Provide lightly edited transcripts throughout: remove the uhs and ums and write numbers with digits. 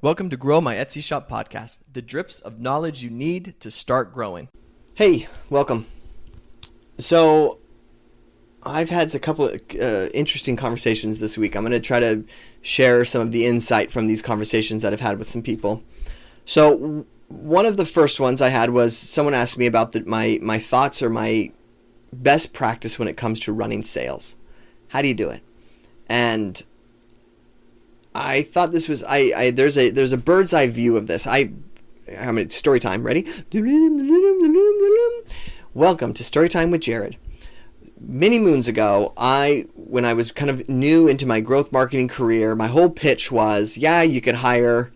Welcome to Grow My Etsy Shop podcast, the drips of knowledge you need to start growing. Hey, welcome. So I've had a couple of interesting conversations this week. I'm going to try to share some of the insight from these conversations that I've had with some people. So one of the first ones I had was someone asked me about my thoughts or my best practice when it comes to running sales. How do you do it? And I thought this was there's a bird's eye view of this. Story time. Ready? Welcome to Story Time with Jared. Many moons ago, when I was kind of new into my growth marketing career, my whole pitch was, you could hire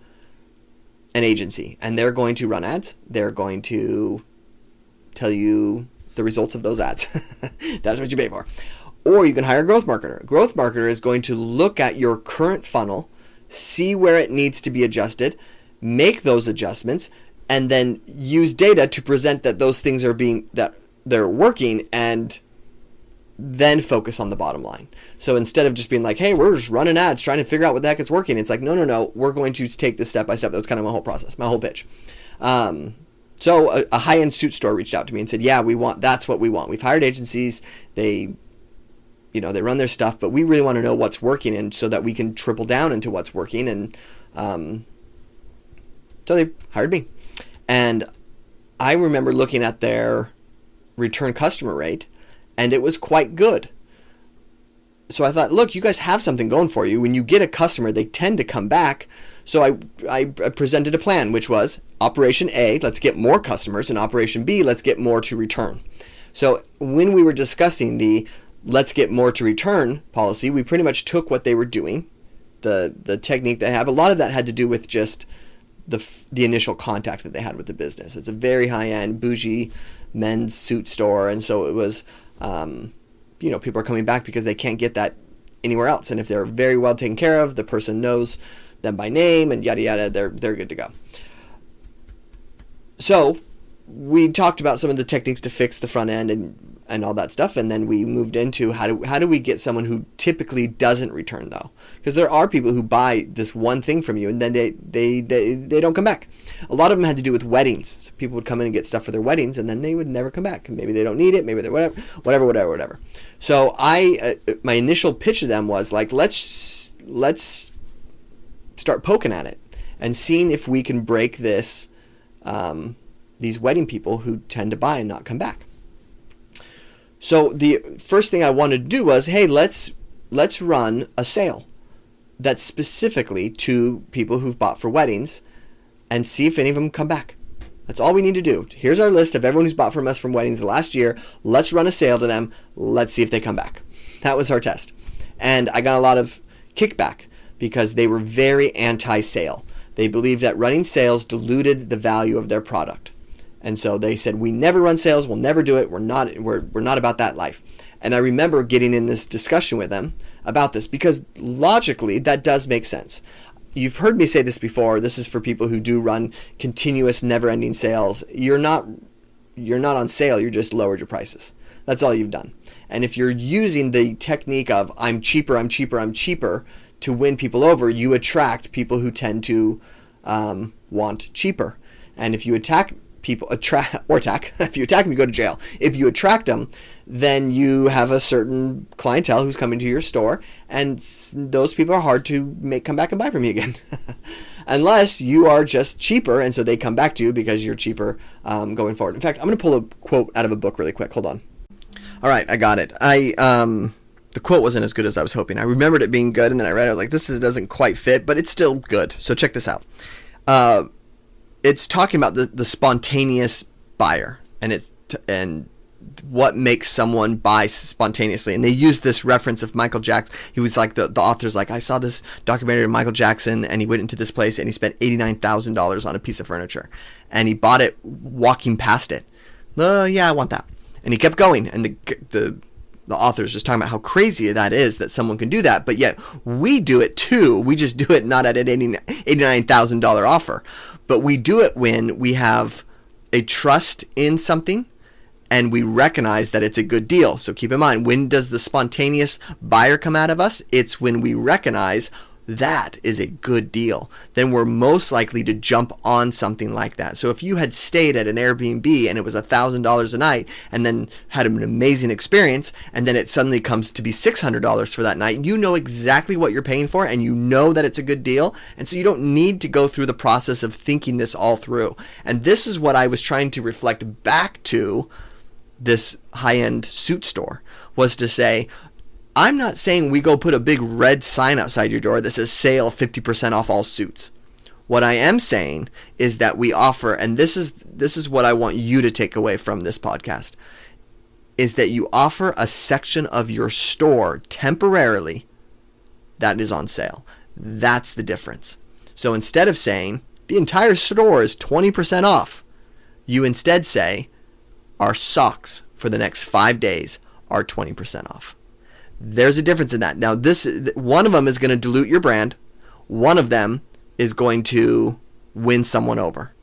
an agency and they're going to run ads. They're going to tell you the results of those ads. That's what you pay for. Or you can hire a growth marketer. A growth marketer is going to look at your current funnel, see where it needs to be adjusted, make those adjustments, and then use data to present that those things that they're working, and then focus on the bottom line. So instead of just being like, hey, we're just running ads trying to figure out what the heck is working, it's like, no, we're going to take this step by step. That was kind of my whole process, my whole pitch. So a high-end suit store reached out to me and said, that's what we want. We've hired agencies. They run their stuff, but we really want to know what's working, and so that we can triple down into what's working. And so they hired me. And I remember looking at their return customer rate, and it was quite good. So I thought, look, you guys have something going for you. When you get a customer, they tend to come back. So I presented a plan, which was Operation A, let's get more customers, and Operation B, let's get more to return. So when we were discussing the let's get more to return policy, we pretty much took what they were doing, the technique they have. A lot of that had to do with just the initial contact that they had with the business. It's a very high-end, bougie men's suit store, and so it was, people are coming back because they can't get that anywhere else. And if they're very well taken care of, the person knows them by name, and yada yada, they're good to go. So we talked about some of the techniques to fix the front end and all that stuff, and then we moved into how do we get someone who typically doesn't return, though, because there are people who buy this one thing from you and then they don't come back. A lot of them had to do with weddings. So people would come in and get stuff for their weddings, and then they would never come back. Maybe they don't need it, maybe they're whatever. So my initial pitch to them was like, let's start poking at it and seeing if we can break this these wedding people who tend to buy and not come back. So the first thing I wanted to do was, hey, let's run a sale that's specifically to people who've bought for weddings and see if any of them come back. That's all we need to do. Here's our list of everyone who's bought from us from weddings the last year. Let's run a sale to them. Let's see if they come back. That was our test. And I got a lot of kickback because they were very anti-sale. They believed that running sales diluted the value of their product. And so they said, we never run sales, we'll never do it, we're not about that life. And I remember getting in this discussion with them about this because logically that does make sense. You've heard me say this before. This is for people who do run continuous, never-ending sales. You're not on sale, you just lowered your prices. That's all you've done. And if you're using the technique of I'm cheaper to win people over, you attract people who tend to want cheaper. And if you if you attack them, you go to jail. If you attract them, then you have a certain clientele who's coming to your store, and those people are hard to make come back and buy from you again. Unless you are just cheaper, and so they come back to you because you're cheaper going forward. In fact, I'm going to pull a quote out of a book really quick. Hold on. All right, I got it. The quote wasn't as good as I was hoping. I remembered it being good, and then I read it. I was like, doesn't quite fit, but it's still good. So check this out. It's talking about the spontaneous buyer and what makes someone buy spontaneously. And they use this reference of Michael Jackson. He was like, the author's like, I saw this documentary of Michael Jackson, and he went into this place and he spent $89,000 on a piece of furniture, and he bought it walking past it. I want that. And he kept going, and the author's just talking about how crazy that is that someone can do that, but yet we do it too. We just do it not at an $89,000 offer, but we do it when we have a trust in something and we recognize that it's a good deal. So keep in mind, when does the spontaneous buyer come out of us? It's when we recognize that is a good deal, then we're most likely to jump on something like that. So if you had stayed at an Airbnb and it was $1,000 a night and then had an amazing experience, and then it suddenly comes to be $600 for that night, you know exactly what you're paying for and you know that it's a good deal. And so you don't need to go through the process of thinking this all through. And this is what I was trying to reflect back to this high-end suit store, was to say, I'm not saying we go put a big red sign outside your door that says sale 50% off all suits. What I am saying is that we offer, and this is what I want you to take away from this podcast, is that you offer a section of your store temporarily that is on sale. That's the difference. So instead of saying the entire store is 20% off, you instead say our socks for the next 5 days are 20% off. There's a difference in that. Now, one of them is going to dilute your brand. One of them is going to win someone over.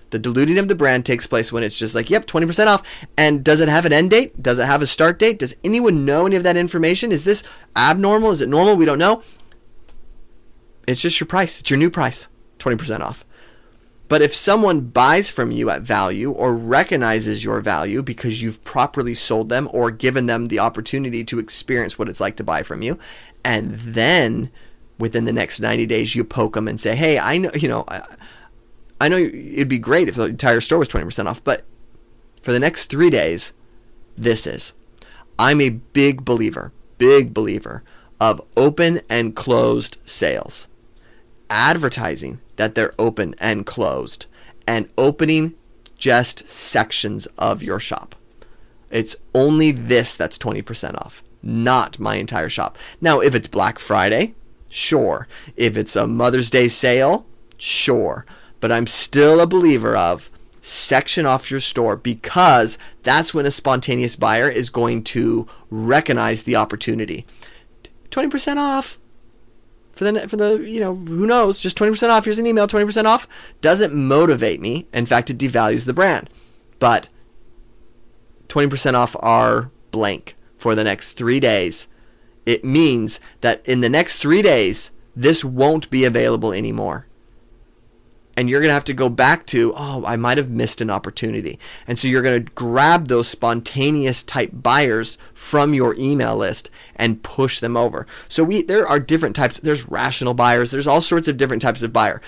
The diluting of the brand takes place when it's just like, yep, 20% off. And does it have an end date? Does it have a start date? Does anyone know any of that information? Is this abnormal? Is it normal? We don't know. It's just your price. It's your new price, 20% off. But if someone buys from you at value or recognizes your value because you've properly sold them or given them the opportunity to experience what it's like to buy from you, and then within the next 90 days you poke them and say, hey, I know it'd be great if the entire store was 20% off, but for the next 3 days, this is. I'm a big believer of open and closed sales. Advertising that they're open and closed, and opening just sections of your shop. It's only this that's 20% off, not my entire shop. Now, if it's Black Friday, sure. If it's a Mother's Day sale, sure. But I'm still a believer of section off your store, because that's when a spontaneous buyer is going to recognize the opportunity. 20% off. For the who knows, just 20% off, here's an email, 20% off, doesn't motivate me. In fact, it devalues the brand. But 20% off our blank for the next 3 days, it means that in the next 3 days, this won't be available anymore. And you're going to have to go back to, I might have missed an opportunity. And so you're going to grab those spontaneous type buyers from your email list and push them over. So there are different types. There's rational buyers. There's all sorts of different types of buyer.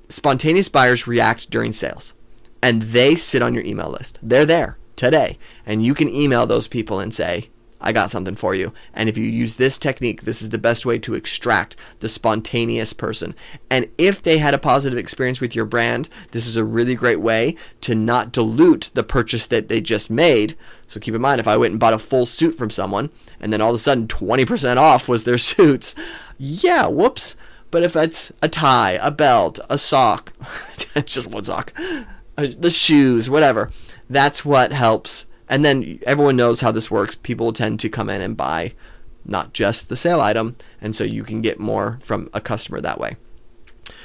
Spontaneous buyers react during sales, and they sit on your email list. They're there today. And you can email those people and say, I got something for you. And if you use this technique, this is the best way to extract the spontaneous person. And if they had a positive experience with your brand, this is a really great way to not dilute the purchase that they just made. So keep in mind, if I went and bought a full suit from someone and then all of a sudden 20% off was their suits, yeah, whoops. But if it's a tie, a belt, a sock, just one sock, the shoes, whatever, that's what helps. And then everyone knows how this works. People will tend to come in and buy not just the sale item, and so you can get more from a customer that way.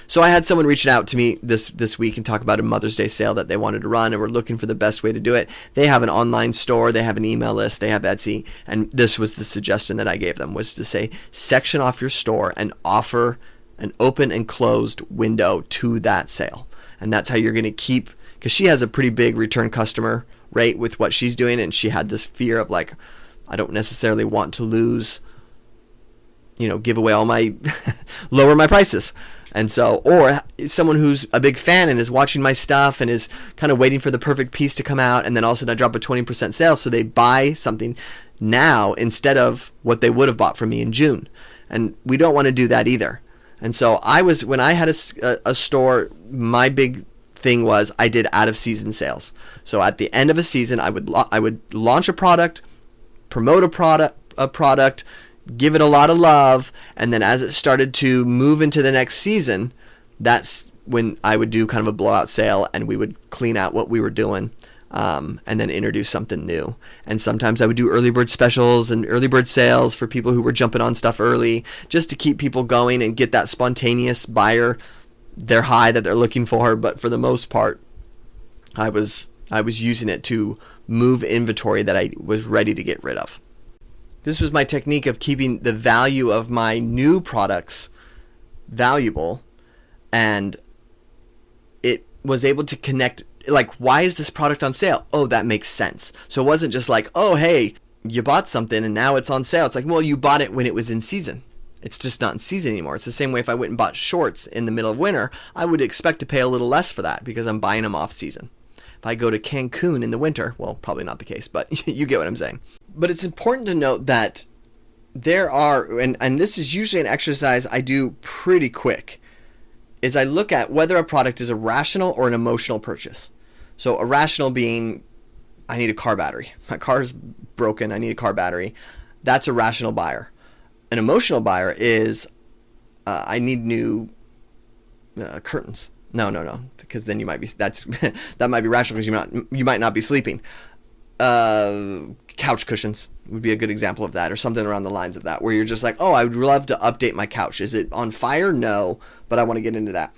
So I had someone reaching out to me this week and talk about a Mother's Day sale that they wanted to run, and were looking for the best way to do it. They have an online store, they have an email list, they have Etsy, and this was the suggestion that I gave them, was to say, section off your store and offer an open and closed window to that sale. And that's how you're going to keep, because she has a pretty big return customer rate with what she's doing, and she had this fear of like, I don't necessarily want to lose, give away all my lower my prices. And so, or someone who's a big fan and is watching my stuff and is kind of waiting for the perfect piece to come out, and then all of a sudden I drop a 20% sale, so they buy something now instead of what they would have bought from me in June. And we don't want to do that either. And so when I had a store, my big thing was I did out of season sales. So at the end of a season, I would launch a product, promote a product, give it a lot of love, and then as it started to move into the next season, that's when I would do kind of a blowout sale, and we would clean out what we were doing, and then introduce something new. And sometimes I would do early bird specials and early bird sales for people who were jumping on stuff early, just to keep people going and get that spontaneous buyer their high that they're looking for. But for the most part, I was using it to move inventory that I was ready to get rid of. This was my technique of keeping the value of my new products valuable, and it was able to connect, like, why is this product on sale? Oh, that makes sense. So it wasn't just like, oh, hey, you bought something and now it's on sale. It's like, well, you bought it when it was in season. It's just not in season anymore. It's the same way if I went and bought shorts in the middle of winter, I would expect to pay a little less for that because I'm buying them off season. If I go to Cancun in the winter, well, probably not the case, but you get what I'm saying. But it's important to note that there are, and this is usually an exercise I do pretty quick, is I look at whether a product is a rational or an emotional purchase. So a rational being, I need a car battery. My car is broken. I need a car battery. That's a rational buyer. An emotional buyer is, I need new curtains. No, because then you might be, that might be rational because you might not be sleeping. Couch cushions would be a good example of that, or something around the lines of that, where you're just like, oh, I would love to update my couch. Is it on fire? No, but I want to get into that.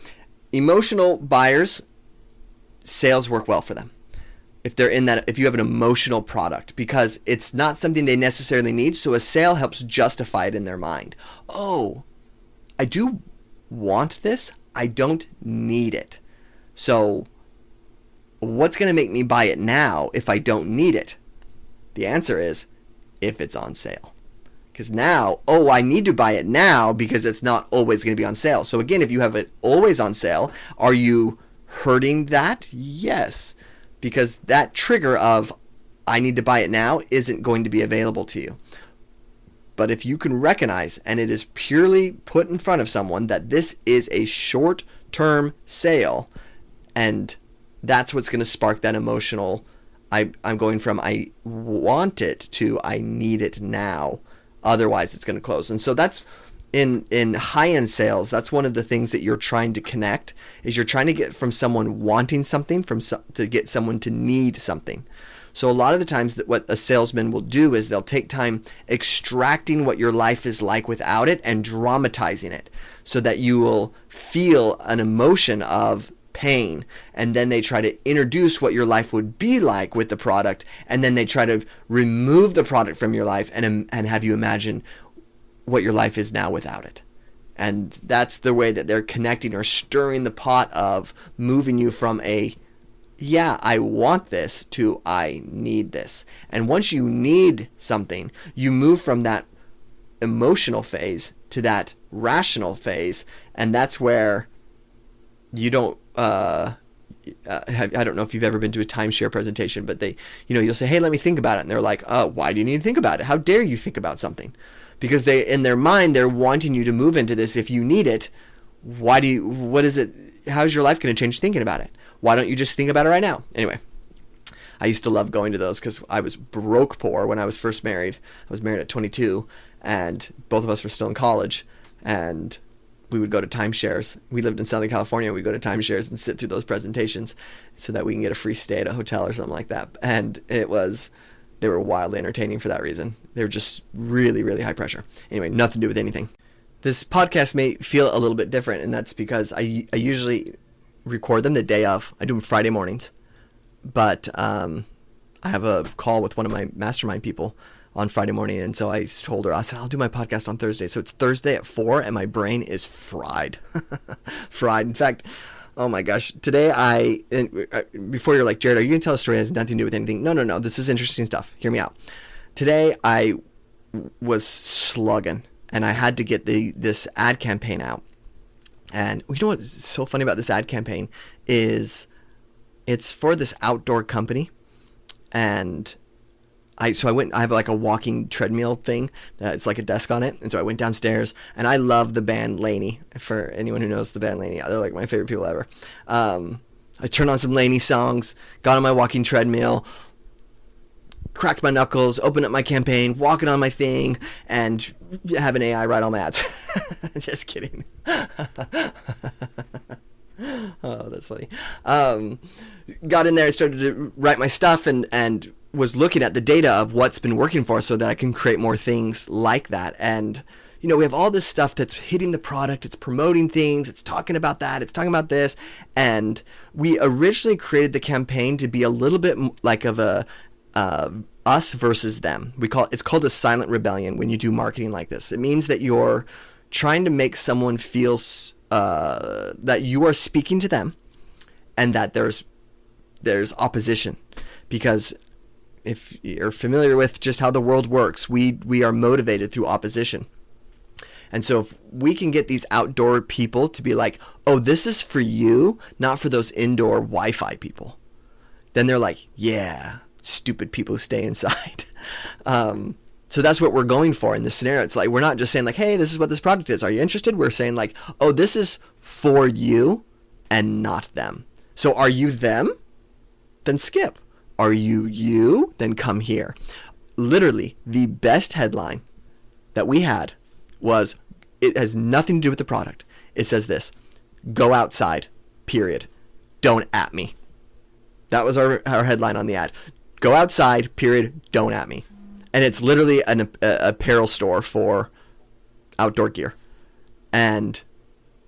Emotional buyers, sales work well for them. If you have an emotional product, because it's not something they necessarily need, so a sale helps justify it in their mind. Oh, I do want this. I don't need it. So what's going to make me buy it now if I don't need it? The answer is if it's on sale. Because now, oh, I need to buy it now because it's not always going to be on sale. So again, if you have it always on sale, are you hurting that? Yes. Because that trigger of I need to buy it now isn't going to be available to you. But if you can recognize, and it is purely put in front of someone, that this is a short-term sale, and that's what's going to spark that emotional, I'm going from I want it to I need it now. Otherwise, it's going to close. And so that's in high-end sales, that's one of the things that you're trying to connect, is you're trying to get from someone wanting something to get someone to need something. So a lot of the times that what a salesman will do is they'll take time extracting what your life is like without it and dramatizing it so that you will feel an emotion of pain, and then they try to introduce what your life would be like with the product, and then they try to remove the product from your life and have you imagine what your life is now without it. And that's the way that they're connecting or stirring the pot of moving you from a yeah, I want this to I need this. And once you need something, you move from that emotional phase to that rational phase, and that's where you don't I don't know if you've ever been to a timeshare presentation, but you'll say, hey, let me think about it. And they're like, why do you need to think about it? How dare you think about something? Because in their mind, they're wanting you to move into this. If you need it, what is it? How's your life going to change thinking about it? Why don't you just think about it right now? Anyway, I used to love going to those because I was broke poor when I was first married. I was married at 22, and both of us were still in college, and we would go to timeshares. We lived in Southern California. We'd go to timeshares and sit through those presentations so that we can get a free stay at a hotel or something like that. And they were wildly entertaining for that reason. They were just really, really high pressure. Anyway, nothing to do with anything. This podcast may feel a little bit different, and that's because I usually record them the day of. I do them Friday mornings, but I have a call with one of my mastermind people on Friday morning, and so I told her, I said, I'll do my podcast on Thursday. So it's Thursday at 4, and my brain is fried. Fried. In fact, oh my gosh, today before you're like, Jared, are you going to tell a story that has nothing to do with anything? No, this is interesting stuff. Hear me out. Today I was slugging, and I had to get this ad campaign out. And you know what's so funny about this ad campaign is it's for this outdoor company, and I have like a walking treadmill thing it's like a desk on it, and so I went downstairs, and I love the band Laney. For anyone who knows the band Laney, they're like my favorite people ever. I turned on some Laney songs, got on my walking treadmill, cracked my knuckles, opened up my campaign, walking on my thing, and have an AI write all my ads. Just kidding. Oh, that's funny. Got in there, started to write my stuff, and was looking at the data of what's been working for us so that I can create more things like that. And we have all this stuff that's hitting the product, it's promoting things, it's talking about that, it's talking about this. And we originally created the campaign to be a little bit like of a us versus them. It's called a silent rebellion when you do marketing like this. It means that you're trying to make someone feel that you are speaking to them, and that there's opposition. Because if you're familiar with just how the world works, we are motivated through opposition. And so if we can get these outdoor people to be like, oh, this is for you, not for those indoor Wi-Fi people, then they're like, yeah, stupid people who stay inside. So that's what we're going for in this scenario. It's like, we're not just saying like, hey, this is what this product is. Are you interested? We're saying like, oh, this is for you and not them. So are you them? Then skip. Are you you? Then come here. Literally, the best headline that we had was, it has nothing to do with the product. It says this: go outside, period. Don't at me. That was our headline on the ad. Go outside, period. Don't at me. And it's literally an apparel store for outdoor gear. And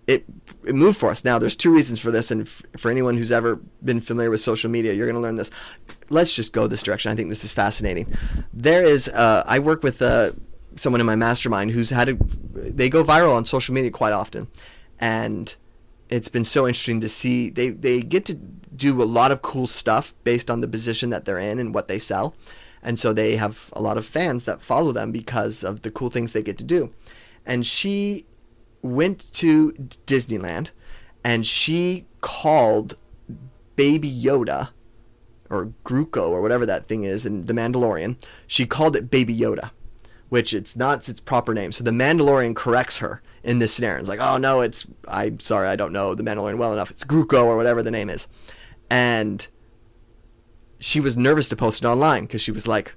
it moved for us. Now, there's two reasons for this. And for anyone who's ever been familiar with social media, you're going to learn this. Let's just go this direction. I think this is fascinating. There is, I work with someone in my mastermind who's they go viral on social media quite often. And it's been so interesting to see. They get to do a lot of cool stuff based on the position that they're in and what they sell. And so they have a lot of fans that follow them because of the cool things they get to do. And she went to Disneyland, and she called Baby Yoda, or Gruko, or whatever that thing is in The Mandalorian. She called it Baby Yoda, which it's not its proper name. So the Mandalorian corrects her in this scenario. It's like, oh no, I'm sorry, I don't know the Mandalorian well enough. It's Gruko, or whatever the name is. And she was nervous to post it online because she was like,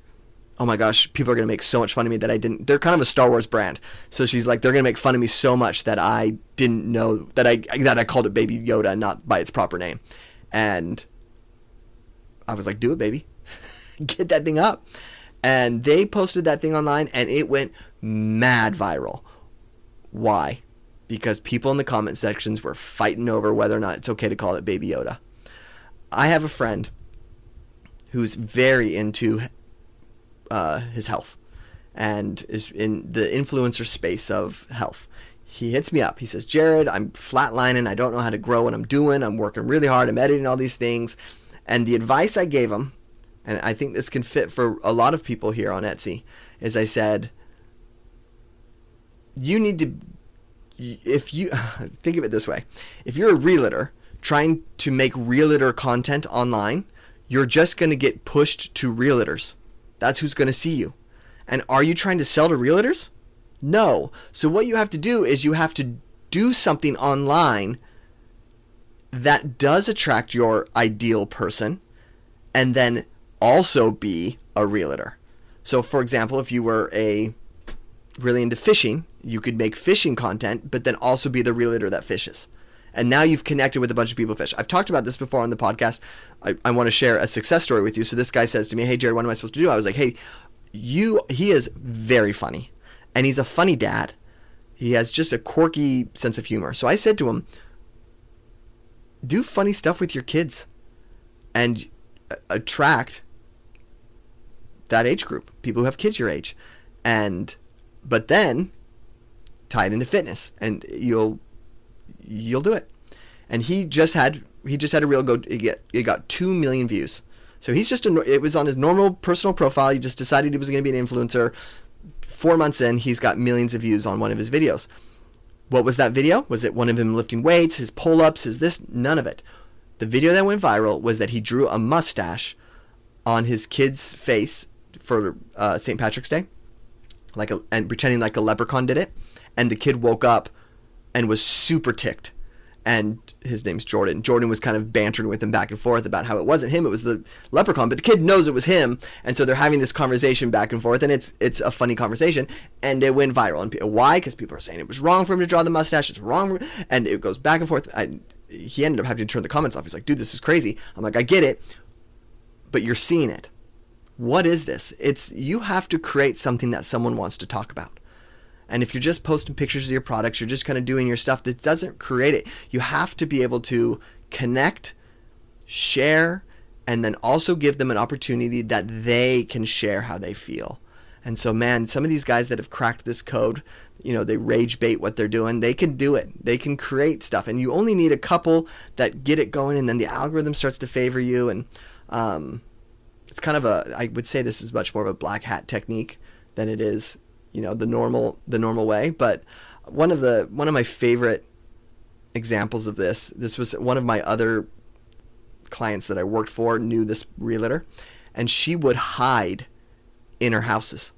oh my gosh, people are going to make so much fun of me that I didn't. They're kind of a Star Wars brand. So she's like, they're going to make fun of me so much that I didn't know that I called it Baby Yoda, not by its proper name. And I was like, do it, baby. Get that thing up. And they posted that thing online, and it went mad viral. Why? Because people in the comment sections were fighting over whether or not it's okay to call it Baby Yoda. I have a friend who's very into his health and is in the influencer space of health. He hits me up. He says, Jared, I'm flatlining. I don't know how to grow what I'm doing. I'm working really hard. I'm editing all these things. And the advice I gave him, and I think this can fit for a lot of people here on Etsy, is I said, you need to, if you, think of it this way. If you're a realtor trying to make realtor content online, you're just going to get pushed to realtors. That's who's going to see you. And are you trying to sell to realtors? No. So what you have to do is you have to do something online that does attract your ideal person, and then also be a realtor. So for example, if you were really into fishing, you could make fishing content, but then also be the realtor that fishes. And now you've connected with a bunch of people who fish. I've talked about this before on the podcast. I want to share a success story with you. So this guy says to me, hey, Jared, what am I supposed to do? I was like, hey, he is very funny. And he's a funny dad. He has just a quirky sense of humor. So I said to him, do funny stuff with your kids and attract that age group, people who have kids your age. But then tie it into fitness, and you'll do it. And he just had a reel go. It got 2 million views. So it was on his normal personal profile. He just decided he was going to be an influencer. 4 months in, he's got millions of views on one of his videos. What was that video? Was it one of him lifting weights, his pull-ups, his this? None of it. The video that went viral was that he drew a mustache on his kid's face for St. Patrick's Day, and pretending like a leprechaun did it. And the kid woke up and was super ticked. And his name's Jordan. Jordan was kind of bantering with him back and forth about how it wasn't him, it was the leprechaun. But the kid knows it was him, and so they're having this conversation back and forth, and it's a funny conversation, and it went viral. And why? Because people are saying it was wrong for him to draw the mustache. It's wrong, and it goes back and forth. He ended up having to turn the comments off. He's like, dude, this is crazy. I'm like, I get it, but you're seeing it. What is this? You have to create something that someone wants to talk about. And if you're just posting pictures of your products, you're just kind of doing your stuff, that doesn't create it. You have to be able to connect, share, and then also give them an opportunity that they can share how they feel. And so, man, some of these guys that have cracked this code, they rage bait what they're doing. They can do it. They can create stuff. And you only need a couple that get it going, and then the algorithm starts to favor you. And it's kind of I would say this is much more of a black hat technique than it is, the normal way. But one of my favorite examples of this was one of my other clients that I worked for knew this realtor, and she would hide in her houses.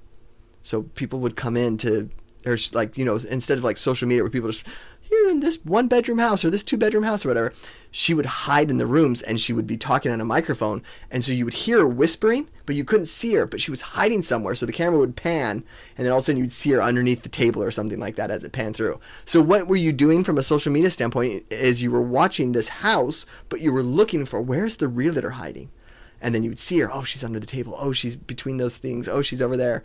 So people would come in to her, instead of like social media where people just, here in this 1-bedroom house or this 2-bedroom house or whatever, she would hide in the rooms and she would be talking on a microphone. And so you would hear her whispering, but you couldn't see her, but she was hiding somewhere. So the camera would pan, and then all of a sudden you'd see her underneath the table or something like that as it panned through. So what were you doing from a social media standpoint is you were watching this house, but you were looking for, where's the realtor hiding? And then you would see her, oh, she's under the table. Oh, she's between those things. Oh, she's over there.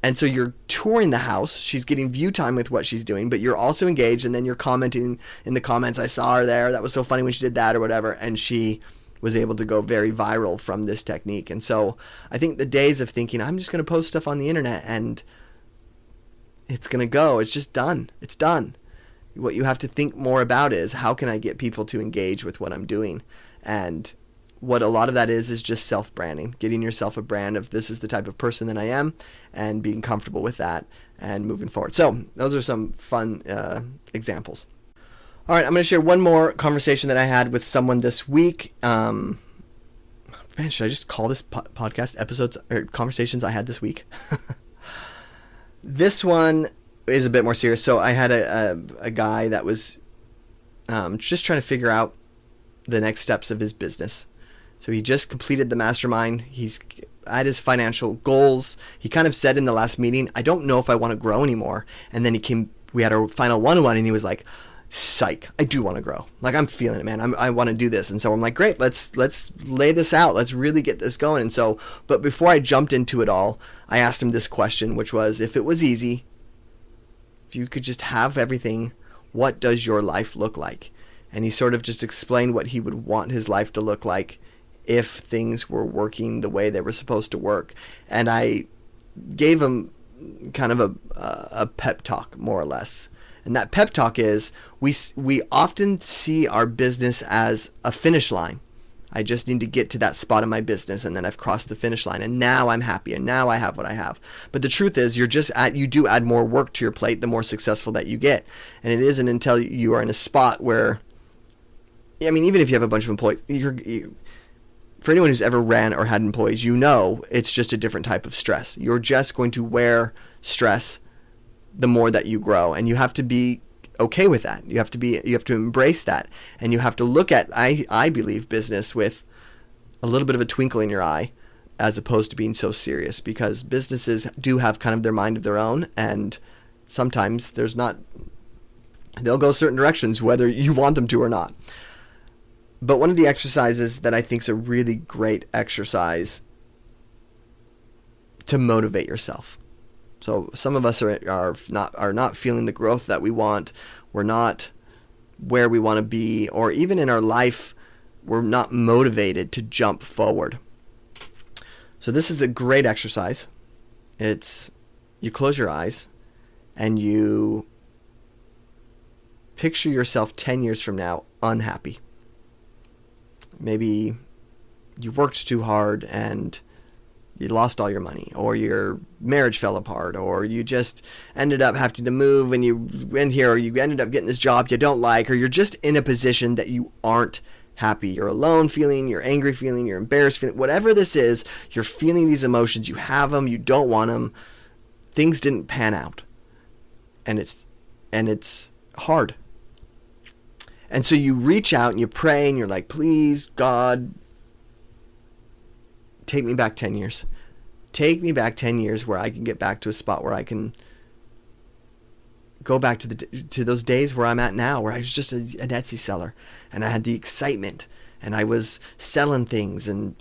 And so you're touring the house. She's getting view time with what she's doing, but you're also engaged, and then you're commenting in the comments, I saw her there. That was so funny when she did that or whatever. And she was able to go very viral from this technique. And so I think the days of thinking, I'm just going to post stuff on the internet and it's going to go, it's just done. It's done. What you have to think more about is, how can I get people to engage with what I'm doing? And what a lot of that is just self-branding, getting yourself a brand of, this is the type of person that I am, and being comfortable with that and moving forward. So those are some fun examples. All right, I'm going to share one more conversation that I had with someone this week. Man, should I just call this podcast episodes or conversations I had this week? This one is a bit more serious. So I had a guy that was just trying to figure out the next steps of his business. So he just completed the mastermind. He's at his financial goals. He kind of said in the last meeting, I don't know if I want to grow anymore. And then we had our final one-on-one, and he was like, psych, I do want to grow. Like, I'm feeling it, man. I want to do this. And so I'm like, great, let's lay this out. Let's really get this going. And so, but before I jumped into it all, I asked him this question, which was, if it was easy, if you could just have everything, what does your life look like? And he sort of just explained what he would want his life to look like if things were working the way they were supposed to work. And I gave him kind of a pep talk, more or less. And that pep talk is, we often see our business as a finish line. I just need to get to that spot in my business, and then I've crossed the finish line, and now I'm happy, and now I have what I have. But the truth is, you do add more work to your plate the more successful that you get. And it isn't until you are in a spot where, I mean, even if you have a bunch of employees, for anyone who's ever ran or had employees, it's just a different type of stress. You're just going to wear stress the more that you grow, and you have to be okay with that. You have to embrace that, and you have to look at, I believe, business with a little bit of a twinkle in your eye, as opposed to being so serious, because businesses do have kind of their mind of their own, and sometimes they'll go certain directions whether you want them to or not. But one of the exercises that I think is a really great exercise to motivate yourself. So some of us are not feeling the growth that we want. We're not where we want to be, or even in our life, we're not motivated to jump forward. So this is a great exercise. It's, you close your eyes and you picture yourself 10 years from now unhappy. Maybe you worked too hard and you lost all your money, or your marriage fell apart, or you just ended up having to move and you went here, or you ended up getting this job you don't like, or you're just in a position that you aren't happy. You're alone feeling, you're angry feeling, you're embarrassed feeling, whatever this is, you're feeling these emotions, you have them, you don't want them, things didn't pan out, and it's hard. And so you reach out and you pray and you're like, please, God, take me back 10 years. Take me back 10 years where I can get back to a spot where I can go back to those days where I'm at now, where I was just an Etsy seller and I had the excitement and I was selling things and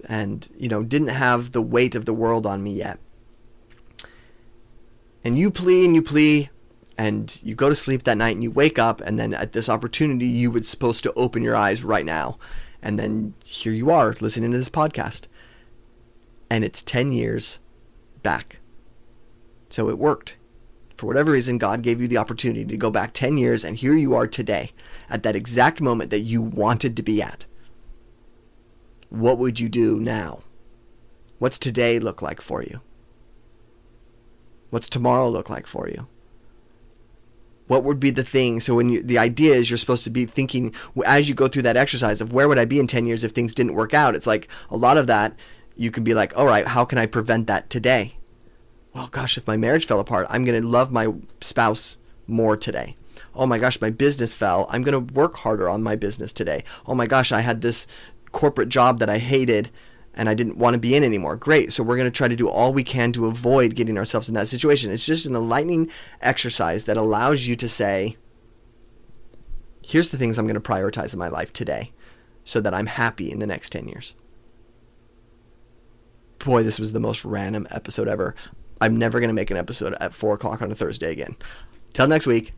didn't have the weight of the world on me yet. And you plea, and you go to sleep that night and you wake up, and then at this opportunity you were supposed to open your eyes right now, And then here you are listening to this podcast. And it's 10 years back. So it worked. For whatever reason, God gave you the opportunity to go back 10 years, and here you are today at that exact moment that you wanted to be at. What would you do now? What's today look like for you? What's tomorrow look like for you? What would be the thing? So the idea is you're supposed to be thinking as you go through that exercise of where would I be in 10 years if things didn't work out? It's like a lot of that you can be like, all right, how can I prevent that today? Well, gosh, if my marriage fell apart, I'm going to love my spouse more today. Oh my gosh, my business fell. I'm going to work harder on my business today. Oh my gosh, I had this corporate job that I hated and I didn't want to be in anymore. Great. So we're going to try to do all we can to avoid getting ourselves in that situation. It's just an enlightening exercise that allows you to say, here's the things I'm going to prioritize in my life today so that I'm happy in the next 10 years. Boy, this was the most random episode ever. I'm never going to make an episode at 4 o'clock on a Thursday again. Till next week.